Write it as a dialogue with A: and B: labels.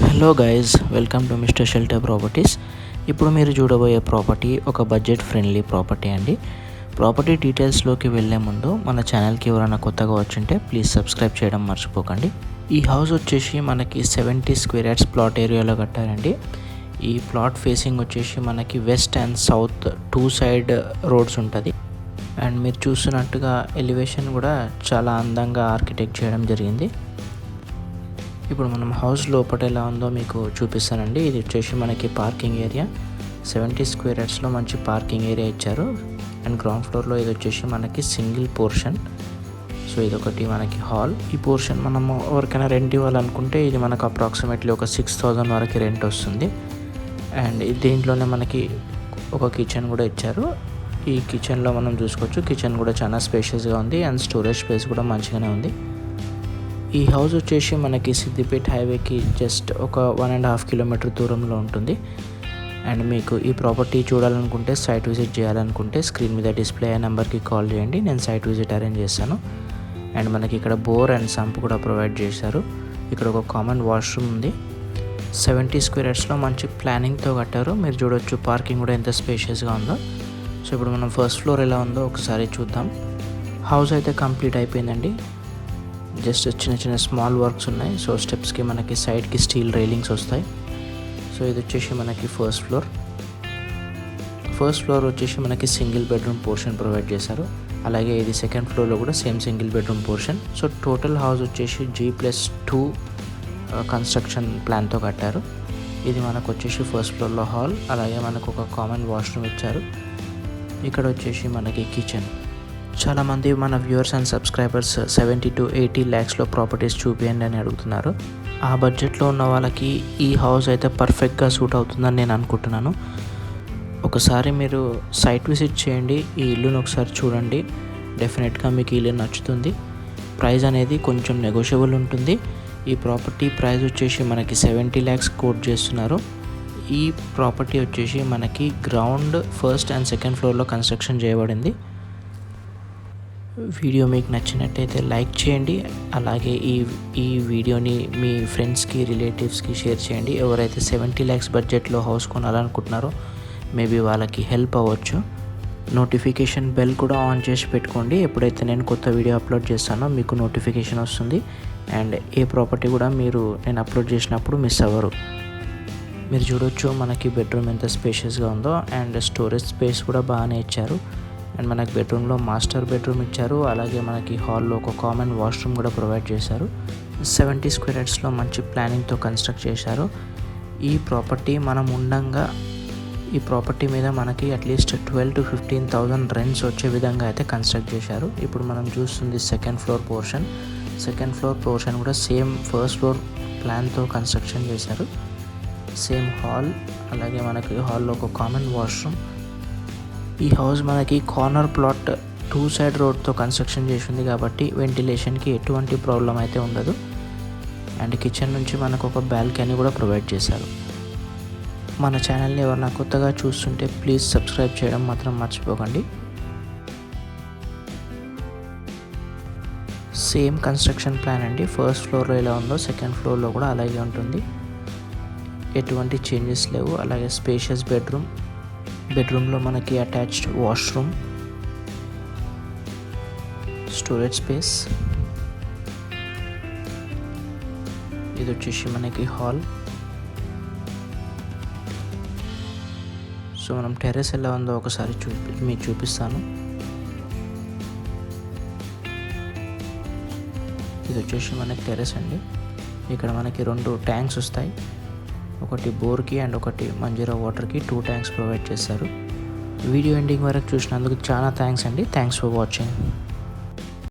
A: Hello guys, welcome to mister shelter properties. ఇప్పుడు మీరు చూడబోయే ప్రాపర్టీ ఒక బడ్జెట్ ఫ్రెండ్లీ ప్రాపర్టీ అండి. ప్రాపర్టీ డీటెయిల్స్లోకి వెళ్ళే ముందు మన ఛానల్కి ఎవరైనా కొత్తగా వచ్చుంటే ప్లీజ్ సబ్స్క్రైబ్ చేయడం మర్చిపోకండి. ఈ హౌస్ వచ్చేసి మనకి 70 స్క్వేర్ యార్డ్స్ ప్లాట్ ఏరియాలో కట్టారండి. ఈ ప్లాట్ ఫేసింగ్ వచ్చేసి మనకి west and south two side roads ఉంటుంది. అండ్ మీరు చూస్తున్నట్టుగా ఎలివేషన్ కూడా చాలా అందంగా ఆర్కిటెక్ట్ చేయడం జరిగింది. ఇప్పుడు మనం హౌస్ లోపల ఎలా ఉందో మీకు చూపిస్తానండి. ఇది వచ్చేసి మనకి పార్కింగ్ ఏరియా, 70 స్క్వేర్ యార్డ్స్లో మంచి పార్కింగ్ ఏరియా ఇచ్చారు. అండ్ గ్రౌండ్ ఫ్లోర్లో ఇది వచ్చేసి మనకి సింగిల్ పోర్షన్. సో ఇదొకటి మనకి హాల్. ఈ పోర్షన్ మనము ఎవరికైనా రెంట్ ఇవ్వాలనుకుంటే ఇది మనకు అప్రాక్సిమేట్లీ ఒక 6,000 వరకు రెంట్ వస్తుంది. అండ్ దీంట్లోనే మనకి ఒక కిచెన్ కూడా ఇచ్చారు. ఈ కిచెన్లో మనం చూసుకోవచ్చు, కిచెన్ కూడా చాలా స్పేషియస్గా ఉంది అండ్ స్టోరేజ్ స్పేస్ కూడా మంచిగానే ఉంది. ఈ హౌస్ వచ్చేసి మనకి సిద్దిపేట హైవేకి జస్ట్ ఒక 1.5 కిలోమీటర్ దూరంలో ఉంటుంది. అండ్ మీకు ఈ ప్రాపర్టీ చూడాలనుకుంటే, సైట్ విజిట్ చేయాలనుకుంటే స్క్రీన్ మీద డిస్ప్లే అయ్యే నెంబర్కి కాల్ చేయండి, నేను సైట్ విజిట్ అరేంజ్ చేస్తాను. అండ్ మనకి ఇక్కడ బోర్ అండ్ సంప్ కూడా ప్రొవైడ్ చేశారు. ఇక్కడ ఒక కామన్ వాష్రూమ్ ఉంది. 70 స్క్వేర్ యార్డ్స్లో మంచి ప్లానింగ్తో కట్టారు. మీరు చూడొచ్చు పార్కింగ్ కూడా ఎంత స్పేషియస్గా ఉందో. సో ఇప్పుడు మనం ఫస్ట్ ఫ్లోర్ ఎలా ఉందో ఒకసారి చూద్దాం. హౌస్ అయితే కంప్లీట్ అయిపోయిందండి. జస్ట్ చిన్న చిన్న స్మాల్ వర్క్స్ ఉన్నాయి. సో స్టెప్స్కి మనకి సైడ్కి స్టీల్ రైలింగ్స్ వస్తాయి. సో ఇది వచ్చేసి మనకి ఫస్ట్ ఫ్లోర్ వచ్చేసి మనకి సింగిల్ బెడ్రూమ్ పోర్షన్ ప్రొవైడ్ చేశారు. అలాగే ఇది సెకండ్ ఫ్లోర్లో కూడా same single bedroom portion. So total house వచ్చేసి G+2 కన్స్ట్రక్షన్ ప్లాన్తో కట్టారు. ఇది మనకు వచ్చేసి ఫస్ట్ ఫ్లోర్లో హాల్, అలాగే మనకు ఒక కామన్ వాష్రూమ్ ఇచ్చారు. ఇక్కడ వచ్చేసి మనకి కిచెన్. చాలామంది మన వ్యూవర్స్ అండ్ సబ్స్క్రైబర్స్ 70 to 80 lakhsలో ప్రాపర్టీస్ చూపించండి అని అడుగుతున్నారు. ఆ బడ్జెట్లో ఉన్న వాళ్ళకి ఈ హౌస్ అయితే పర్ఫెక్ట్గా సూట్ అవుతుందని నేను అనుకుంటున్నాను. ఒకసారి మీరు సైట్ విజిట్ చేయండి, ఈ ఇల్లును ఒకసారి చూడండి. డెఫినెట్గా మీకు ఈ ఇల్లు నచ్చుతుంది. ప్రైస్ అనేది కొంచెం నెగోషియబుల్ ఉంటుంది. ఈ ప్రాపర్టీ ప్రైస్ వచ్చేసి మనకి 70 lakhs కోట్ చేస్తున్నారు. ఈ ప్రాపర్టీ వచ్చేసి మనకి గ్రౌండ్, ఫస్ట్ అండ్ సెకండ్ ఫ్లోర్లో కన్స్ట్రక్షన్ చేయబడింది. వీడియో మీకు నచ్చినట్టయితే లైక్ చేయండి. అలాగే ఈ వీడియోని మీ ఫ్రెండ్స్కి, రిలేటివ్స్కి షేర్ చేయండి. ఎవరైతే 70 lakhs బడ్జెట్లో హౌస్ కొనాలనుకుంటున్నారో మేబీ వాళ్ళకి హెల్ప్ అవ్వచ్చు. నోటిఫికేషన్ బెల్ కూడా ఆన్ చేసి పెట్టుకోండి. ఎప్పుడైతే నేను కొత్త వీడియో అప్లోడ్ చేస్తానో మీకు నోటిఫికేషన్ వస్తుంది. అండ్ ఏ ప్రాపర్టీ కూడా నేను అప్లోడ్ చేసినప్పుడు మిస్ అవ్వరు. మీరు చూడొచ్చు మనకి బెడ్రూమ్ ఎంత స్పేషియస్గా ఉందో. అండ్ స్టోరేజ్ స్పేస్ కూడా బాగానే ఇచ్చారు. అండ్ మనకి బెడ్రూమ్లో మాస్టర్ బెడ్రూమ్ ఇచ్చారు. అలాగే మనకి హాల్లో ఒక కామన్ వాష్రూమ్ కూడా ప్రొవైడ్ చేశారు. 70 స్క్వేర్ యార్డ్స్లో మంచి ప్లానింగ్తో కన్స్ట్రక్ట్ చేశారు. ఈ ప్రాపర్టీ మనం ఉండంగా ఈ ప్రాపర్టీ మీద మనకి అట్లీస్ట్ 12,000 to 15,000 రెంట్స్ వచ్చే విధంగా అయితే కన్స్ట్రక్ట్ చేశారు. ఇప్పుడు మనం చూస్తుంది సెకండ్ ఫ్లోర్ పోర్షన్ కూడా సేమ్ ఫస్ట్ ఫ్లోర్ ప్లాన్తో కన్స్ట్రక్షన్ చేశారు. సేమ్ హాల్, అలాగే మనకి హాల్లో ఒక కామన్ వాష్రూమ్. ఈ హౌస్ మనకి కార్నర్ ప్లాట్ 2 సైడ్ రోడ్తో కన్స్ట్రక్షన్ చేసింది కాబట్టి వెంటిలేషన్కి ఎటువంటి ప్రాబ్లం అయితే ఉండదు. అండ్ కిచెన్ నుంచి మనకు ఒక బాల్కనీ కూడా ప్రొవైడ్ చేశారు. మన ఛానల్ని ఎవరైనా కొత్తగా చూస్తుంటే ప్లీజ్ సబ్స్క్రైబ్ చేయడం మాత్రం మర్చిపోకండి. సేమ్ కన్స్ట్రక్షన్ ప్లాన్ అండి. ఫస్ట్ ఫ్లోర్లో ఎలా ఉందో సెకండ్ ఫ్లోర్లో కూడా అలాగే ఉంటుంది. ఎటువంటి చేంజెస్ లేవు. అలాగే స్పేషియస్ బెడ్రూమ్లో మనకి అటాచ్డ్ వాష్రూమ్, స్టోరేజ్ స్పేస్. ఇది వచ్చేసి మనకి హాల్. సో మనం టెర్రస్ ఎలా ఉందో ఒకసారి మీకు చూపిస్తాను. ఇది వచ్చేసి మనకి టెర్రస్ అండి. ఇక్కడ మనకి 2 ట్యాంక్స్ వస్తాయి. ఒకటి బోర్కి అండ్ ఒకటి మంజీరా వాటర్కి 2 ట్యాంక్స్ ప్రొవైడ్ చేశారు. వీడియో ఎండింగ్ వరకు చూసినందుకు చాలా థ్యాంక్స్ అండి. Thanks for watching.